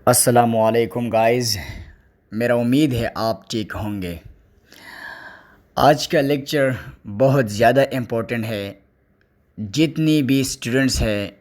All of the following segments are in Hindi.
अस्सलामुअलैकुम गाइस। मेरा उम्मीद है आप ठीक होंगे। आज का लेक्चर बहुत ज़्यादा इम्पोर्टेंट है। जितनी भी स्टूडेंट्स हैं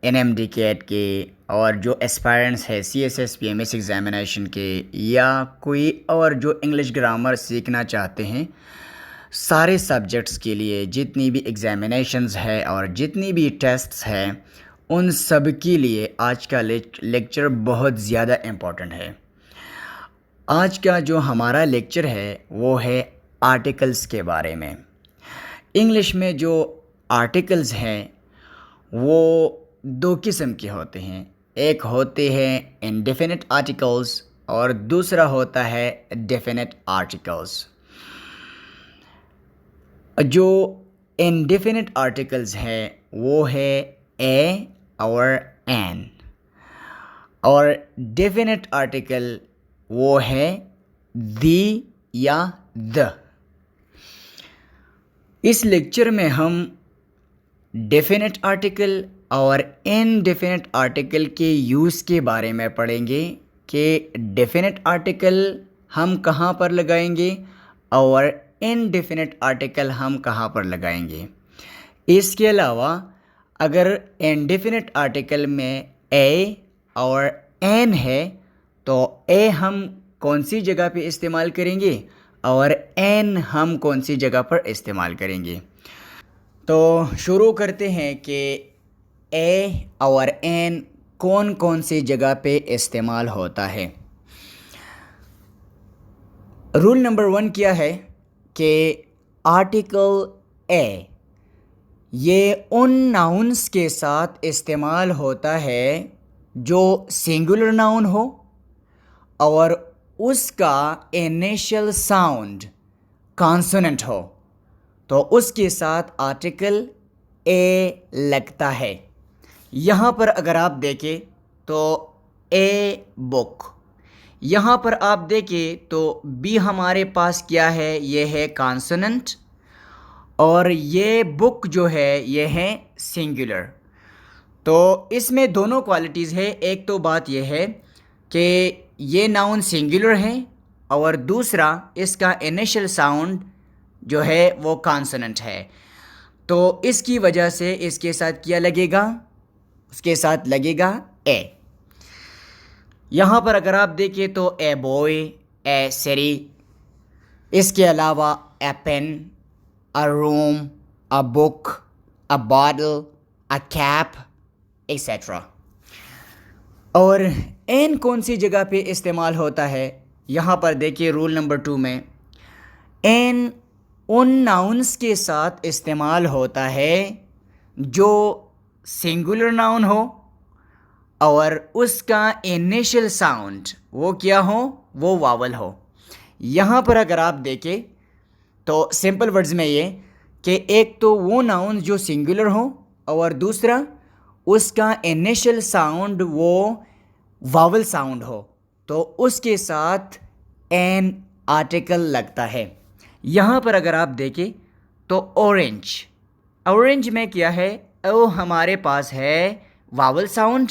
एनएमडी कैट के और जो एस्पायरेंट्स है सीएसएस पीएमएस एग्ज़ामिनेशन के या कोई और जो इंग्लिश ग्रामर सीखना चाहते हैं, सारे सब्जेक्ट्स के लिए जितनी भी एग्ज़ामिनेशंस है और जितनी भी टेस्ट्स हैं, उन सब के लिए आज का लेक्चर बहुत ज़्यादा इम्पोर्टेंट है। आज का जो हमारा लेक्चर है वो है आर्टिकल्स के बारे में। इंग्लिश में जो आर्टिकल्स हैं वो दो किस्म के होते हैं। एक होते हैं इंडेफिनिट आर्टिकल्स और दूसरा होता है डेफिनिट आर्टिकल्स। जो इंडेफिनिट आर्टिकल्स हैं वो है ए और एन, और डेफिनिट आर्टिकल वो है दी या द। इस लेक्चर में हम डेफिनिट आर्टिकल और इनडेफिनिट आर्टिकल के यूज़ के बारे में पढ़ेंगे कि डेफिनिट आर्टिकल हम कहाँ पर लगाएंगे और इनडेफिनिट आर्टिकल हम कहाँ पर लगाएंगे। इसके अलावा अगर इनडेफिनिट आर्टिकल में ए और एन है तो ए हम कौन सी जगह पे इस्तेमाल करेंगे और एन हम कौन सी जगह पर इस्तेमाल करेंगे। तो शुरू करते हैं कि ए और एन कौन कौन सी जगह पे इस्तेमाल होता है। रूल नंबर 1 क्या है कि आर्टिकल ए ये उन नाउन्स के साथ इस्तेमाल होता है जो सिंगुलर नाउन हो और उसका इनिशियल साउंड कॉन्सोनेंट हो, तो उसके साथ आर्टिकल ए लगता है। यहाँ पर अगर आप देखें तो ए बुक, यहाँ पर आप देखें तो बी हमारे पास क्या है, ये है कॉन्सोनेंट, और ये बुक जो है ये है सिंगुलर। तो इसमें दोनों क्वालिटीज़ है। एक तो बात यह है कि ये नाउन सिंगुलर है और दूसरा इसका इनिशियल साउंड जो है वो कॉन्सोनेंट है। तो इसकी वजह से इसके साथ क्या लगेगा, उसके साथ लगेगा ए। यहाँ पर अगर आप देखें तो ए बॉय, ए सिटी, इसके अलावा ए pen, a room, a book, a bottle, a cap, etc. और एन कौन सी जगह पे इस्तेमाल होता है, यहाँ पर देखिए रूल नंबर 2 में एन उन नाउन्स के साथ इस्तेमाल होता है जो सिंगुलर नाउन हो और उसका इनिशियल साउंड वो क्या हो, वो वावल हो। यहाँ पर अगर आप देखें तो सिंपल वर्ड्स में ये कि एक तो वो नाउन जो सिंगुलर हो और दूसरा उसका इनिशियल साउंड वो वावल साउंड हो, तो उसके साथ एन आर्टिकल लगता है। यहाँ पर अगर आप देखें तो ऑरेंज, ऑरेंज में क्या है, ओ हमारे पास है वावल साउंड,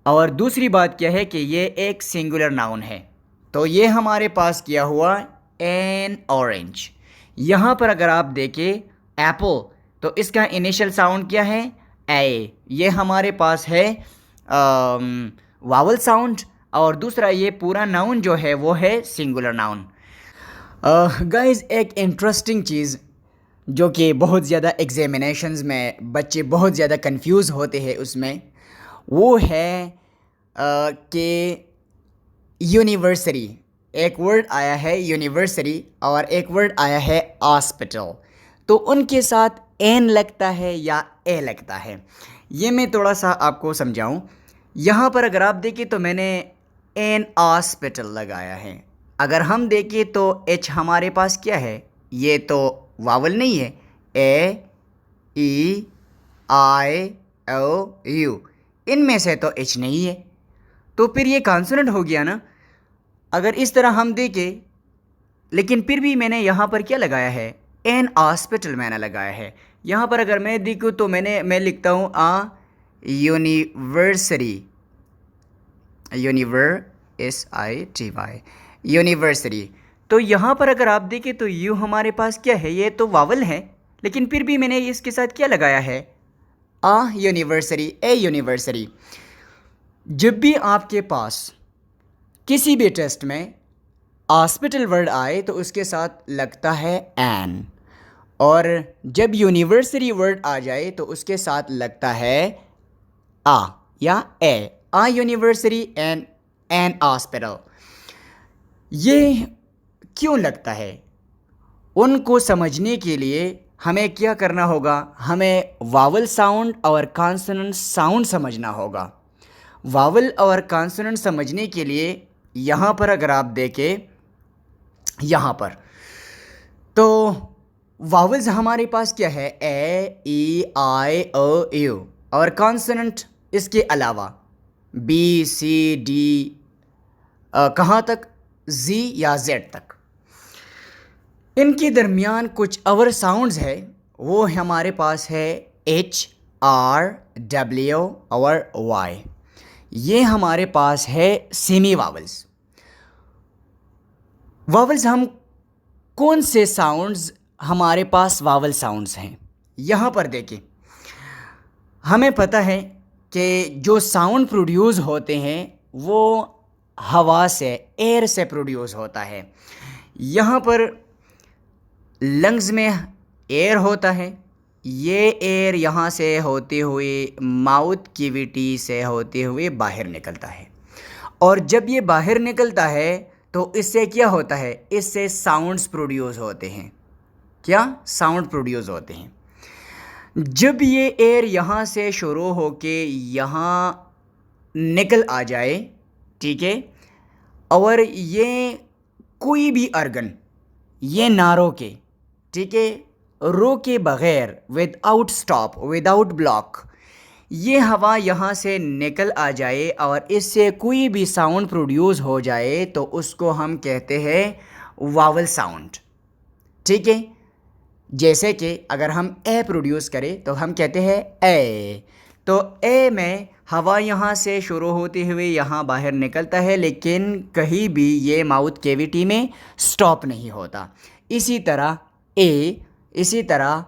और दूसरी बात क्या है कि ये एक सिंगुलर नाउन है, तो ये हमारे पास किया हुआ एन ऑरेंज। यहाँ पर अगर आप देखें एप्पल, तो इसका इनिशियल साउंड क्या है, ए, ये हमारे पास है वावल साउंड, और दूसरा ये पूरा नाउन जो है वो है सिंगुलर नाउन। गाइस, एक इंटरेस्टिंग चीज़ जो कि बहुत ज़्यादा एग्जामिनेशंस में बच्चे बहुत ज़्यादा कंफ्यूज होते हैं उसमें, वो है कि यूनिवर्सिटी, एक वर्ड आया है यूनिवर्सिटी और एक वर्ड आया है हॉस्पिटल, तो उनके साथ एन लगता है या ए लगता है, ये मैं थोड़ा सा आपको समझाऊं। यहाँ पर अगर आप देखें तो मैंने एन हॉस्पिटल लगाया है। अगर हम देखें तो एच हमारे पास क्या है, ये तो वावल नहीं है, ए ई आई ओ यू, इनमें से तो एच नहीं है, तो फिर ये कॉन्सोनेंट हो गया ना। अगर इस तरह हम देखें, लेकिन फिर भी मैंने यहाँ पर क्या लगाया है, एन हॉस्पिटल मैंने लगाया है। यहाँ पर अगर मैं देखूँ तो मैं लिखता हूँ आ यूनिवर्सिटी, UNIVERSITY, यूनिवर्सिटी। तो यहाँ पर अगर आप देखें तो यू हमारे पास क्या है, ये तो वावल है, लेकिन फिर भी मैंने इसके साथ क्या लगाया है, आ यूनिवर्सिटी, ए यूनिवर्सिटी। जब भी आपके पास किसी भी टेस्ट में हॉस्पिटल वर्ड आए तो उसके साथ लगता है एन, और जब यूनिवर्सिटी वर्ड आ जाए तो उसके साथ लगता है आ या ए, आ यूनिवर्सिटी एंड एन हॉस्पिटल। ये क्यों लगता है, उनको समझने के लिए हमें क्या करना होगा, हमें वावल साउंड और कॉन्सोनेंट साउंड समझना होगा। वावल और कॉन्सोनेंट समझने के लिए यहाँ पर अगर आप देखें, यहाँ पर तो वावल्स हमारे पास क्या है, ए ई आई ओ यू, और कॉन्सोनेंट इसके अलावा बी सी डी, कहाँ तक, जी या जेड तक। इनके दरमियान कुछ और साउंड्स है, वो हमारे पास है एच आर डब्ल्यू और वाई। ये हमारे पास है सेमी वावल्स। वावल्स हम कौन से साउंड्स हमारे पास वावल साउंड्स हैं, यहाँ पर देखिए। हमें पता है कि जो साउंड प्रोड्यूस होते हैं वो हवा से, एयर से प्रोड्यूस होता है। यहाँ पर लंग्स में एयर होता है, ये एयर यहाँ से होते हुए माउथ कैविटी से होते हुए बाहर निकलता है, और जब ये बाहर निकलता है तो इससे क्या होता है, इससे साउंड्स प्रोड्यूस होते हैं। क्या साउंड प्रोड्यूस होते हैं। जब ये एयर यहाँ से शुरू होके यहाँ निकल आ जाए, ठीक है, और ये कोई भी अर्गन ये ना रोके, ठीक है, रोके बगैर, विदाउट स्टॉप, विदाउट ब्लॉक, ये हवा यहाँ से निकल आ जाए और इससे कोई भी साउंड प्रोड्यूस हो जाए तो उसको हम कहते हैं वावल साउंड। ठीक है, जैसे कि अगर हम ए प्रोड्यूस करें तो हम कहते हैं ए। तो ए में हवा यहाँ से शुरू होते हुए यहाँ बाहर निकलता है, लेकिन कहीं भी ये माउथ कैविटी में स्टॉप नहीं होता। इसी तरह ए, इसी तरह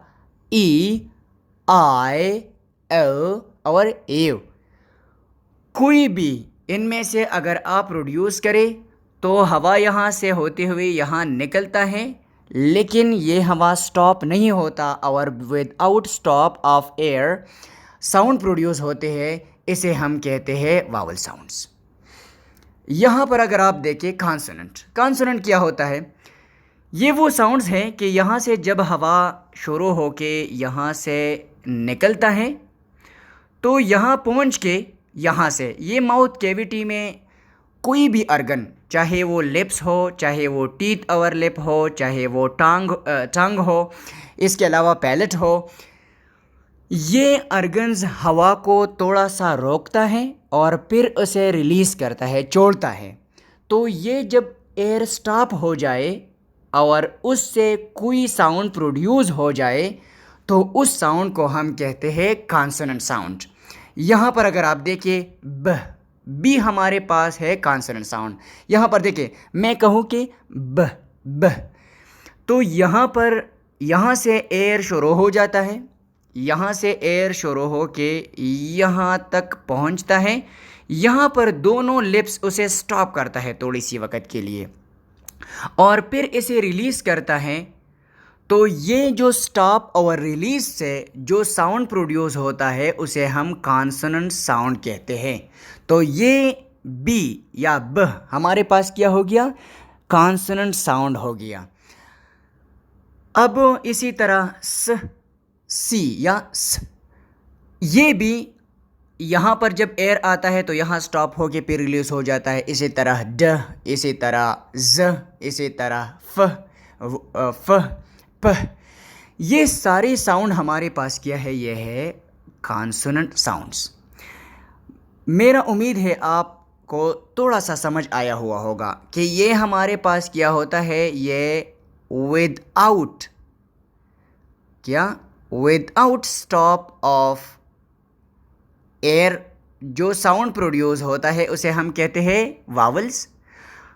ई, आई, ओ और यू, कोई भी इनमें से अगर आप प्रोड्यूस करें तो हवा यहाँ से होते हुए यहाँ निकलता है, लेकिन ये हवा स्टॉप नहीं होता, और without stop of air sound produce होते हैं। इसे हम कहते हैं वावल साउंड्स। यहाँ पर अगर आप देखें कॉन्सोनेंट, कॉन्सोनेंट क्या होता है, ये वो साउंड्स हैं कि यहाँ से जब हवा शुरू होके यहाँ से निकलता है तो यहाँ पहुँच के यहाँ से ये माउथ कैविटी में कोई भी अर्गन, चाहे वो लिप्स हो, चाहे वो टीथ और लिप हो, चाहे वो टंग हो, इसके अलावा पैलेट हो, ये अर्गन्स हवा को थोड़ा सा रोकता है और फिर उसे रिलीज़ करता है, छोड़ता है। तो ये जब एयर स्टॉप हो जाए और उससे कोई साउंड प्रोड्यूस हो जाए तो उस साउंड को हम कहते हैं कॉन्सोनेंट साउंड। यहाँ पर अगर आप देखिए ब, बी हमारे पास है कॉन्सोनेंट साउंड। यहाँ पर देखिए मैं कहूँ कि ब, तो यहाँ पर यहाँ से एयर शुरू हो जाता है, यहाँ से एयर शुरू हो के यहाँ तक पहुँचता है, यहाँ पर दोनों लिप्स उसे स्टॉप करता है थोड़ी सी वक्त के लिए और फिर इसे रिलीज़ करता है। तो ये जो स्टॉप और रिलीज से जो साउंड प्रोड्यूस होता है उसे हम कॉन्सोनेंट साउंड कहते हैं। तो ये बी या ब हमारे पास क्या हो गया, कॉन्सोनेंट साउंड हो गया। अब इसी तरह स, सी या स, ये भी यहाँ पर जब एयर आता है तो यहाँ स्टॉप होके फिर रिलीज हो जाता है। इसी तरह ड, इसी तरह ज, इसी तरह फ, प, ये सारे साउंड हमारे पास क्या है, ये है कॉन्सोनेंट साउंड्स। मेरा उम्मीद है आपको थोड़ा सा समझ आया हुआ होगा कि ये हमारे पास क्या होता है, ये विदाउट क्या, विदाउट स्टॉप ऑफ एयर जो साउंड प्रोड्यूस होता है उसे हम कहते हैं वावल्स,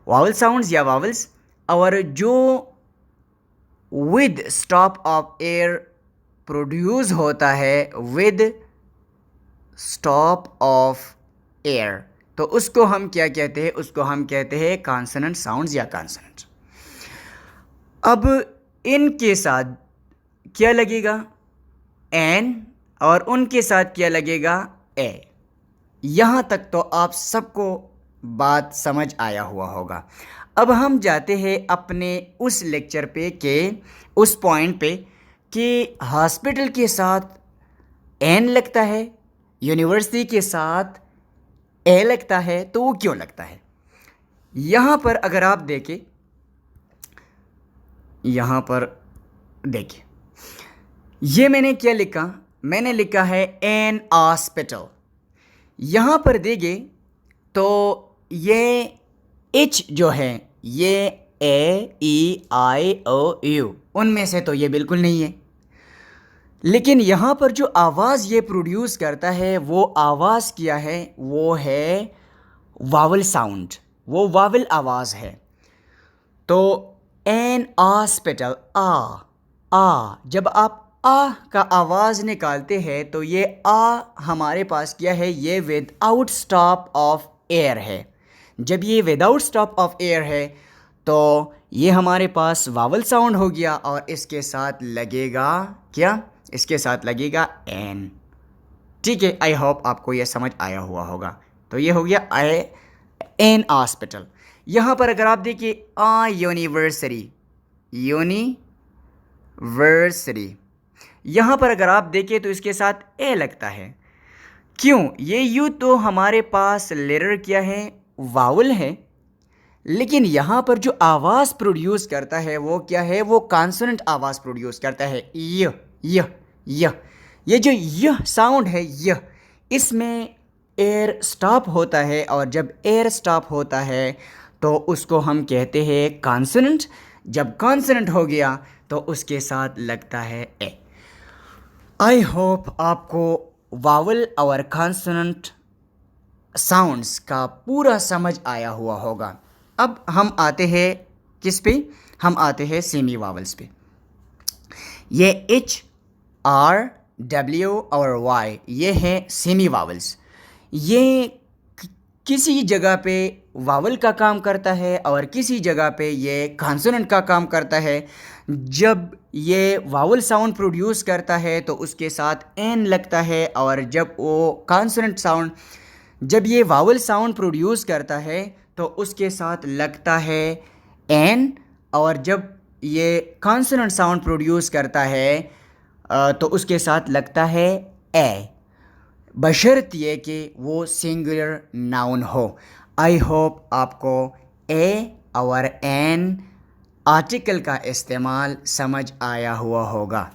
वावल साउंड्स या वावल्स। और जो with stop of air produce होता है, विद स्टॉप ऑफ एयर, तो उसको हम क्या कहते हैं? उसको हम कहते हैं कॉन्सोनेंट साउंड्स या कॉन्सोनेंट। अब इनके साथ क्या लगेगा? एन, और उनके साथ क्या लगेगा? ए। यहाँ तक तो आप सबको बात समझ आया हुआ होगा। अब हम जाते हैं अपने उस लेक्चर पे के उस पॉइंट पे कि हॉस्पिटल के साथ एन लगता है, यूनिवर्सिटी के साथ ए लगता है, तो वो क्यों लगता है? यहाँ पर अगर आप देखें, यहाँ पर देखिए, ये मैंने क्या लिखा? मैंने लिखा है एन हॉस्पिटल। यहाँ पर देंगे तो ये एच जो है, ये ए ई आई ओ यू, उनमें से तो ये बिल्कुल नहीं है। लेकिन यहाँ पर जो आवाज़ ये प्रोड्यूस करता है, वो आवाज़ क्या है? वो है वावल साउंड, वो वावल आवाज़ है। तो एन हॉस्पिटल, आ, जब आप आ का आवाज़ निकालते हैं तो ये आ हमारे पास क्या है? ये विदाउट स्टॉप ऑफ एयर है। जब ये विदाउट स्टॉप ऑफ एयर है तो ये हमारे पास वावल साउंड हो गया, और इसके साथ लगेगा क्या? इसके साथ लगेगा एन। ठीक है, आई होप आपको ये समझ आया हुआ होगा। तो ये हो गया एन हॉस्पिटल। यहाँ पर अगर आप देखिए आ यूनिवर्सिटी, यूनिवर्सिटी, यहाँ पर अगर आप देखें तो इसके साथ ए लगता है। क्यों? ये यू तो हमारे पास लेटर क्या है? वावल है। लेकिन यहाँ पर जो आवाज़ प्रोड्यूस करता है वो क्या है? वो कॉन्सोनेंट आवाज़ प्रोड्यूस करता है, य। ये जो य साउंड है, य, इसमें एयर स्टॉप होता है, और जब एयर स्टॉप होता है तो उसको हम कहते हैं कॉन्सोनेंट। जब कॉन्सोनेंट हो गया तो उसके साथ लगता है ए। आई होप आपको वावल और कॉन्सोनेंट साउंड्स का पूरा समझ आया हुआ होगा। अब हम आते हैं किस पे? हम आते हैं सेमी वावल्स पे। ये एच, आर, डब्ल्यू और वाई, ये हैं सेमी वावल्स। ये किसी जगह पे वावल का काम करता है और किसी जगह पे ये कॉन्सोनेंट का काम करता है। जब ये वावल साउंड प्रोड्यूस करता है तो उसके साथ एन लगता है, और जब वो कॉन्सोनेंट साउंड, जब ये वावल साउंड प्रोड्यूस करता है तो उसके साथ लगता है एन, और जब ये कॉन्सोनेंट साउंड प्रोड्यूस करता है तो उसके साथ लगता है ए, बशर्त ये कि वो सिंगुलर नाउन हो। आई होप आपको ए और एन आर्टिकल का इस्तेमाल समझ आया हुआ होगा।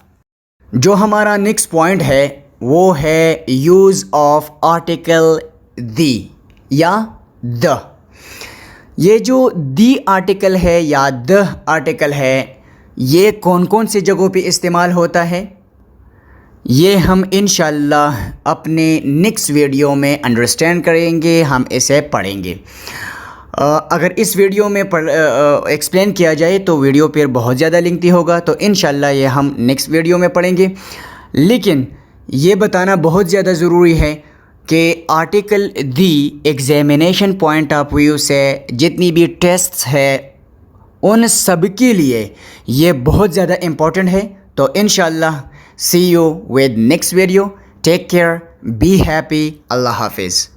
जो हमारा नेक्स्ट पॉइंट है वो है यूज़ ऑफ आर्टिकल दी या द। ये जो दी आर्टिकल है या द आर्टिकल है, ये कौन कौन सी जगहों पे इस्तेमाल होता है, ये हम इंशाल्लाह अपने नेक्स्ट वीडियो में अंडरस्टैंड करेंगे, हम इसे पढ़ेंगे। अगर इस वीडियो में एक्सप्लेन किया जाए तो वीडियो फिर बहुत ज़्यादा लेंथी होगा, तो इंशाल्लाह ये हम नेक्स्ट वीडियो में पढ़ेंगे। लेकिन ये बताना बहुत ज़्यादा ज़रूरी है कि article the examination point of view से जितनी भी टेस्ट्स है उन सब के लिए ये बहुत ज़्यादा इम्पोर्टेंट है। तो इंशाल्लाह see you with next video. Take care, be happy, अल्लाह हाफिज़।